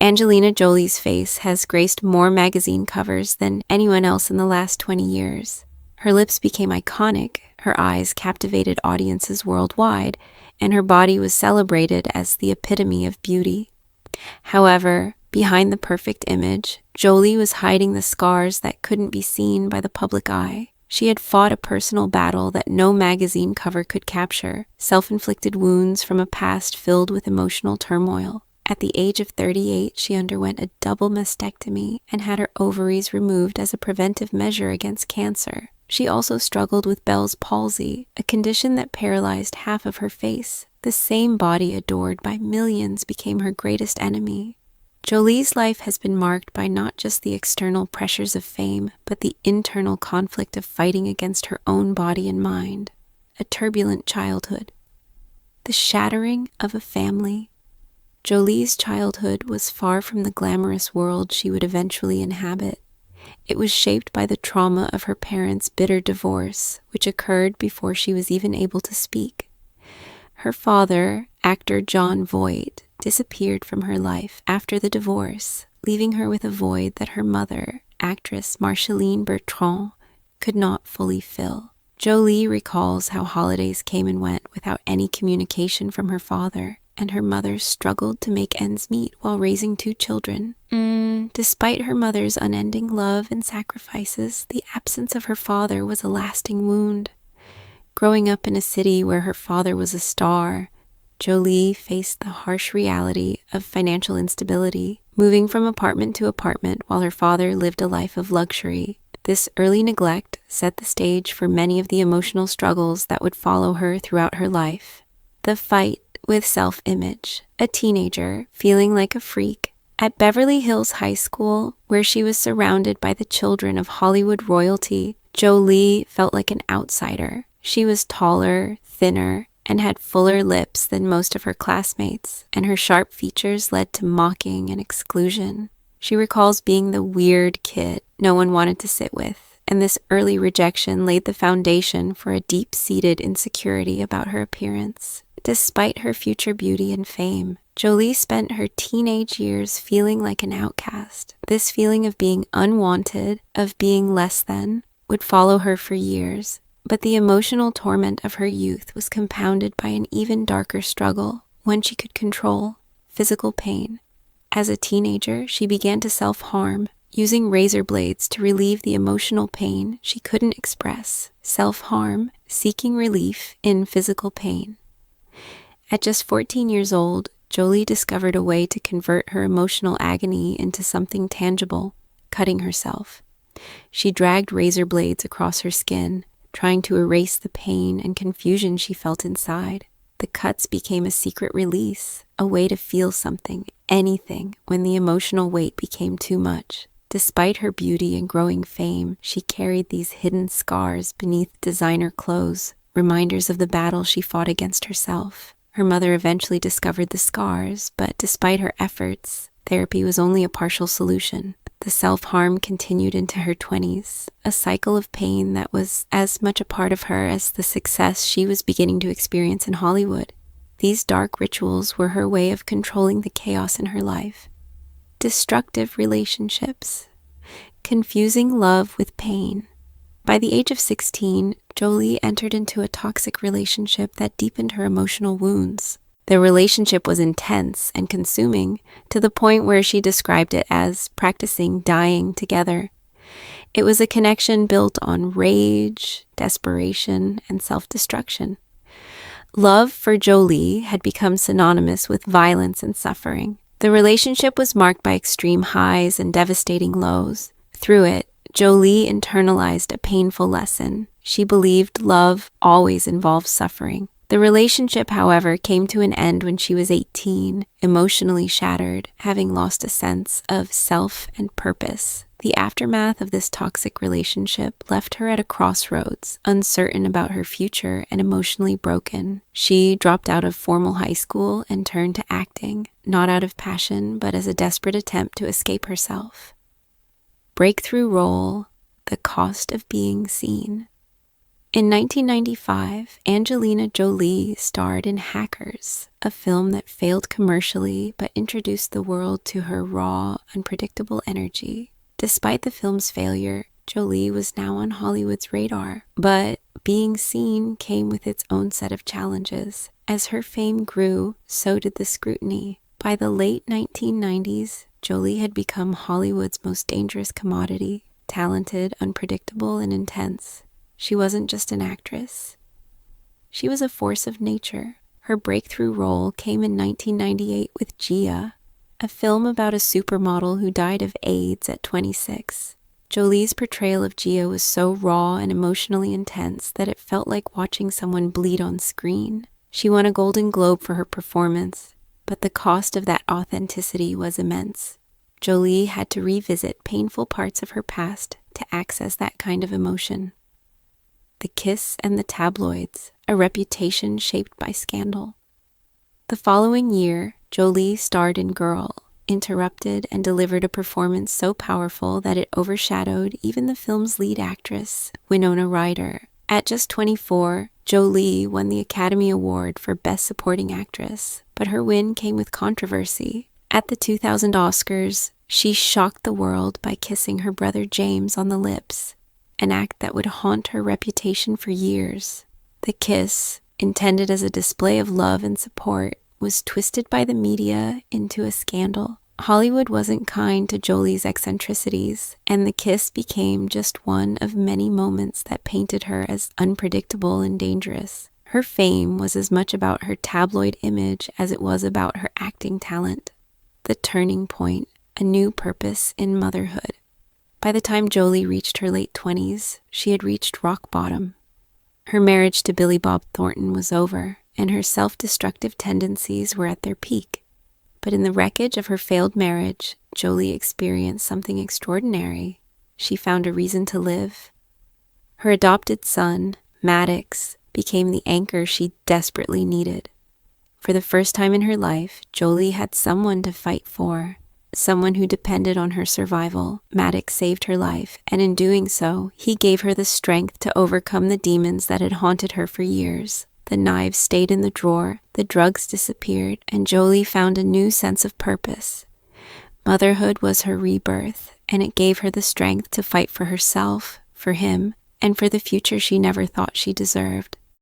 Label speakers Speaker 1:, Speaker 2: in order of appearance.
Speaker 1: Angelina Jolie's face has graced more magazine covers than anyone else in the last 20 years. Her lips became iconic, her eyes captivated audiences worldwide, and her body was celebrated as the epitome of beauty. However, behind the perfect image, Jolie was hiding the scars that couldn't be seen by the public eye. She had fought a personal battle that no magazine cover could capture, self-inflicted wounds from a past filled with emotional turmoil. At the age of 38, she underwent a double mastectomy and had her ovaries removed as a preventive measure against cancer. She also struggled with Bell's palsy, a condition that paralyzed half of her face. The same body adored by millions became her greatest enemy. Jolie's life has been marked by not just the external pressures of fame, but the internal conflict of fighting against her own body and mind. A turbulent childhood. The shattering of a family. Jolie's childhood was far from the glamorous world she would eventually inhabit. It was shaped by the trauma of her parents' bitter divorce, which occurred before she was even able to speak. Her father, actor Jon Voight, disappeared from her life after the divorce, leaving her with a void that her mother, actress Marceline Bertrand, could not fully fill. Jolie recalls how holidays came and went without any communication from her father, and her mother struggled to make ends meet while raising 2 children. Despite her mother's unending love and sacrifices, the absence of her father was a lasting wound. Growing up in a city where her father was a star, Jolie faced the harsh reality of financial instability, moving from apartment to apartment while her father lived a life of luxury. This early neglect set the stage for many of the emotional struggles that would follow her throughout her life. The fight with self-image, a teenager feeling like a freak. At Beverly Hills High School, where she was surrounded by the children of Hollywood royalty, Jolie felt like an outsider. She was taller, thinner, and had fuller lips than most of her classmates, and her sharp features led to mocking and exclusion. She recalls being the weird kid no one wanted to sit with, and this early rejection laid the foundation for a deep-seated insecurity about her appearance. Despite her future beauty and fame, Jolie spent her teenage years feeling like an outcast. This feeling of being unwanted, of being less than, would follow her for years. But the emotional torment of her youth was compounded by an even darker struggle, one she could control: physical pain. As a teenager, she began to self-harm, using razor blades to relieve the emotional pain she couldn't express. Self-harm, seeking relief in physical pain. At just 14 years old, Jolie discovered a way to convert her emotional agony into something tangible: cutting herself. She dragged razor blades across her skin, trying to erase the pain and confusion she felt inside. The cuts became a secret release, a way to feel something, anything, when the emotional weight became too much. Despite her beauty and growing fame, she carried these hidden scars beneath designer clothes, reminders of the battle she fought against herself. Her mother eventually discovered the scars, but despite her efforts, therapy was only a partial solution. The self-harm continued into her 20s, a cycle of pain that was as much a part of her as the success she was beginning to experience in Hollywood. These dark rituals were her way of controlling the chaos in her life. Destructive relationships, confusing love with pain. By the age of 16, Jolie entered into a toxic relationship that deepened her emotional wounds. The relationship was intense and consuming, to the point where she described it as practicing dying together. It was a connection built on rage, desperation, and self-destruction. Love for Jolie had become synonymous with violence and suffering. The relationship was marked by extreme highs and devastating lows. Through it, Jolie internalized a painful lesson. She believed love always involves suffering. The relationship, however, came to an end when she was 18, emotionally shattered, having lost a sense of self and purpose. The aftermath of this toxic relationship left her at a crossroads, uncertain about her future and emotionally broken. She dropped out of formal high school and turned to acting, not out of passion, but as a desperate attempt to escape herself. Breakthrough role: the cost of being seen. In 1995, Angelina Jolie starred in Hackers, a film that failed commercially but introduced the world to her raw, unpredictable energy. Despite the film's failure, Jolie was now on Hollywood's radar, but being seen came with its own set of challenges. As her fame grew, so did the scrutiny. By the late 1990s, Jolie had become Hollywood's most dangerous commodity, talented, unpredictable, and intense. She wasn't just an actress. She was a force of nature. Her breakthrough role came in 1998 with Gia, a film about a supermodel who died of AIDS at 26. Jolie's portrayal of Gia was so raw and emotionally intense that it felt like watching someone bleed on screen. She won a Golden Globe for her performance, but the cost of that authenticity was immense. Jolie had to revisit painful parts of her past to access that kind of emotion. The Kiss and the Tabloids, a reputation shaped by scandal. The following year, Jolie starred in Girl, interrupted and delivered a performance so powerful that it overshadowed even the film's lead actress, Winona Ryder. At just 24, Jolie won the Academy Award for Best Supporting Actress, but her win came with controversy. At the 2000 Oscars, she shocked the world by kissing her brother James on the lips, an act that would haunt her reputation for years. The kiss, intended as a display of love and support, was twisted by the media into a scandal. Hollywood wasn't kind to Jolie's eccentricities, and the kiss became just one of many moments that painted her as unpredictable and dangerous. Her fame was as much about her tabloid image as it was about her acting talent. The turning point, a new purpose in motherhood. By the time Jolie reached her late 20s, she had reached rock bottom. Her marriage to Billy Bob Thornton was over, and her self-destructive tendencies were at their peak. But in the wreckage of her failed marriage, Jolie experienced something extraordinary. She found a reason to live. Her adopted son, Maddox, became the anchor she desperately needed. For the first time in her life, Jolie had someone to fight for, someone who depended on her survival. Maddox saved her life, and in doing so, he gave her the strength to overcome the demons that had haunted her for years. The knives stayed in the drawer, the drugs disappeared, and Jolie found a new sense of purpose. Motherhood was her rebirth, and it gave her the strength to fight for herself, for him, and for the future she never thought she deserved.